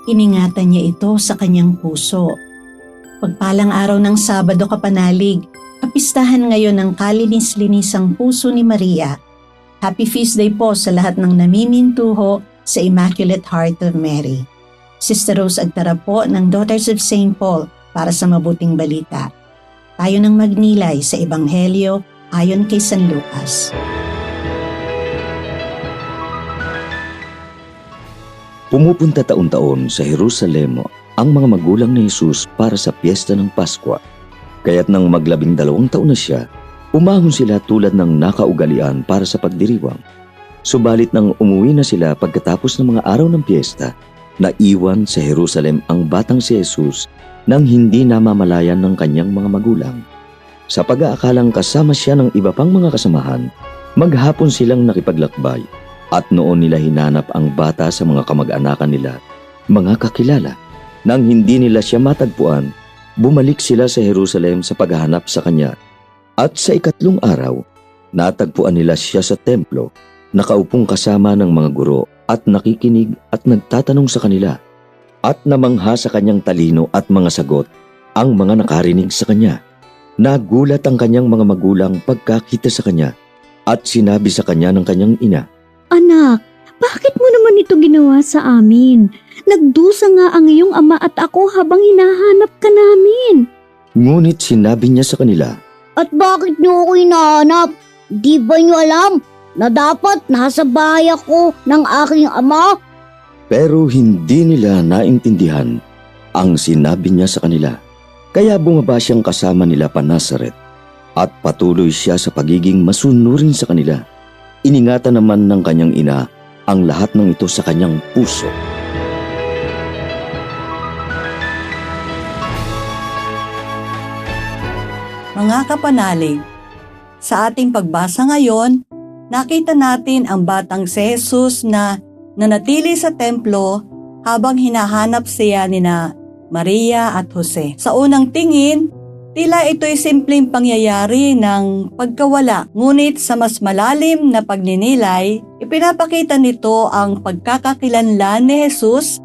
Iningatan niya ito sa kanyang puso. Pagpalang araw ng Sabado kapanalig, kapistahan ngayon ng kalinis-linisang puso ni Maria. Happy Feast Day po sa lahat ng namimintuho sa Immaculate Heart of Mary. Sister Rose Agtara po ng Daughters of St. Paul para sa mabuting balita. Tayo nang magnilay sa Ebanghelyo ayon kay San Lucas. Pumupunta taon-taon sa Jerusalem ang mga magulang ni Jesus para sa piyesta ng Paskwa. Kaya't nang mag-12 taon na siya, umahon sila tulad ng nakaugalian para sa pagdiriwang. Subalit nang umuwi na sila pagkatapos ng mga araw ng piyesta, naiwan sa Jerusalem ang batang si Jesus nang hindi namamalayan ng kanyang mga magulang. Sa pag-aakalang kasama siya ng iba pang mga kasamahan, maghapon silang nakipaglakbay. At noon nila hinanap ang bata sa mga kamag-anakan nila, mga kakilala. Nang hindi nila siya matagpuan, bumalik sila sa Jerusalem sa paghahanap sa kanya. At sa 3 araw, natagpuan nila siya sa templo, nakaupong kasama ng mga guro at nakikinig at nagtatanong sa kanila. At namangha sa kanyang talino at mga sagot ang mga nakarinig sa kanya. Nagulat ang kanyang mga magulang pagkakita sa kanya at sinabi sa kanya ng kanyang ina, Anak, bakit mo naman ito ginawa sa amin? Nagdusa nga ang iyong ama at ako habang hinahanap ka namin. Ngunit sinabi niya sa kanila, At bakit niyo ako hinahanap? Di ba niyo alam na dapat nasa bahay ako ng aking ama? pero hindi nila naintindihan ang sinabi niya sa kanila. Kaya bumaba siyang kasama nila pa Nazaret at patuloy siya sa pagiging masunurin sa kanila. Iningatan naman ng kanyang ina ang lahat ng ito sa kanyang puso. Mga kapanalig, sa ating pagbasa ngayon, nakita natin ang batang si Jesus na nanatili sa templo habang hinahanap siya nina Maria at Jose. Sa unang tingin, tila ito'y simpleng pangyayari ng pagkawala. Ngunit sa mas malalim na pagninilay, ipinapakita nito ang pagkakakilanlan ni Jesus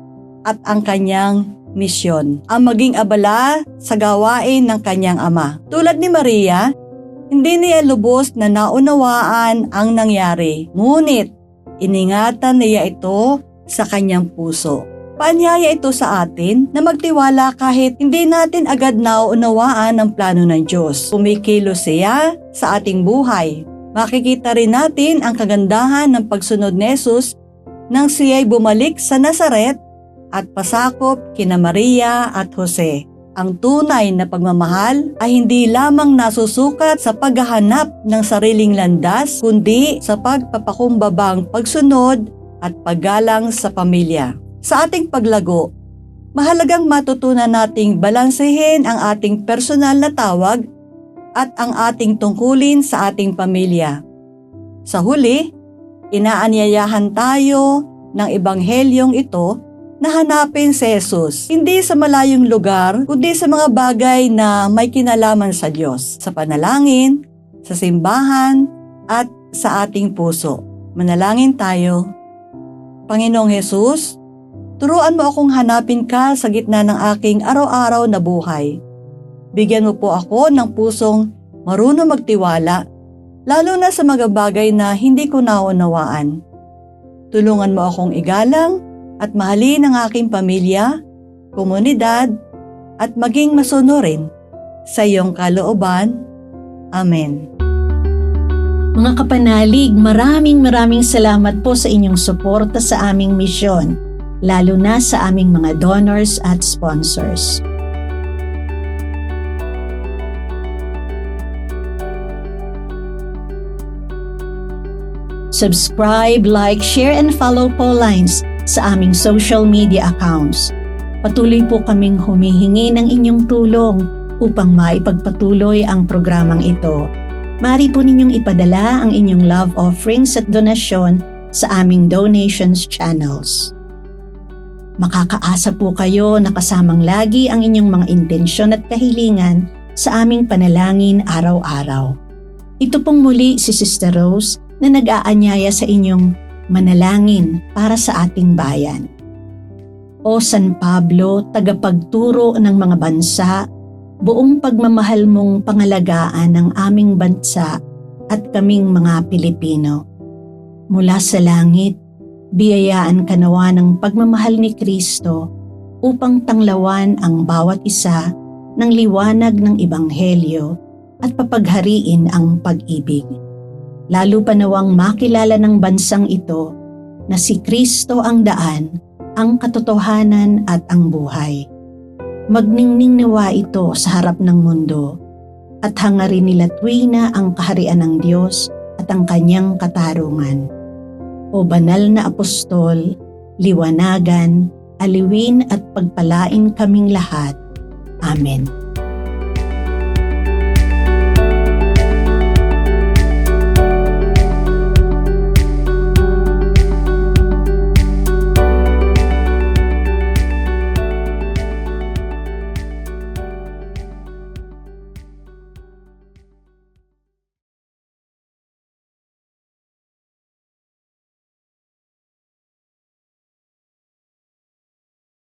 at ang kanyang misyon. Ang maging abala sa gawain ng kanyang ama. Tulad ni Maria, hindi niya lubos na naunawaan ang nangyari. Ngunit, iningatan niya ito sa kanyang puso. Paanyaya ito sa atin na magtiwala kahit hindi natin agad nauunawaan ang plano ng Diyos. Kumikilos siya sa ating buhay. Makikita rin natin ang kagandahan ng pagsunod ni Jesus nang siya'y bumalik sa Nazaret at pasakop kina Maria at Jose. Ang tunay na pagmamahal ay hindi lamang nasusukat sa paghahanap ng sariling landas, kundi sa pagpapakumbabang pagsunod at paggalang sa pamilya. Sa ating paglago, mahalagang matutunan nating balansehin ang ating personal na tawag at ang ating tungkulin sa ating pamilya. Sa huli, inaanyayahan tayo ng ebanghelyong ito na hanapin si Jesus, hindi sa malayong lugar, kundi sa mga bagay na may kinalaman sa Diyos, sa panalangin, sa simbahan, at sa ating puso. Manalangin tayo. Panginoong Jesus, turuan mo akong hanapin ka sa gitna ng aking araw-araw na buhay. Bigyan mo po ako ng pusong marunong magtiwala, lalo na sa mga bagay na hindi ko naunawaan. Tulungan mo akong igalang at mahalin ang aking pamilya, komunidad, at maging masunurin sa iyong kalooban. Amen. Mga kapanalig, maraming salamat po sa inyong suporta sa aming misyon, lalo na sa aming mga donors at sponsors. Subscribe, like, share, and follow po lines sa aming social media accounts. Patuloy po kaming humihingi ng inyong tulong upang maipagpatuloy ang programang ito. Maaari po ninyong ipadala ang inyong love offerings at donasyon sa aming donations channels. Makakaasa po kayo na kasamang lagi ang inyong mga intensyon at kahilingan sa aming panalangin araw-araw. Ito pong muli si Sister Rose na nag-aanyaya sa inyong manalangin para sa ating bayan. O San Pablo, tagapagturo ng mga bansa, buong pagmamahal mong pangalagaan ng aming bansa at kaming mga Pilipino. Mula sa langit, biyayaan ka nawa ng pagmamahal ni Kristo upang tanglawan ang bawat isa ng liwanag ng Ebanghelyo at papaghariin ang pag-ibig. Lalo pa nawang makilala ng bansang ito na si Kristo ang daan, ang katotohanan at ang buhay. Magningning nawa ito sa harap ng mundo at hangarin nila tuwina ang kaharian ng Diyos at ang kanyang katarungan. O banal na apostol, liwanagan, aliwin at pagpalain kaming lahat. Amen.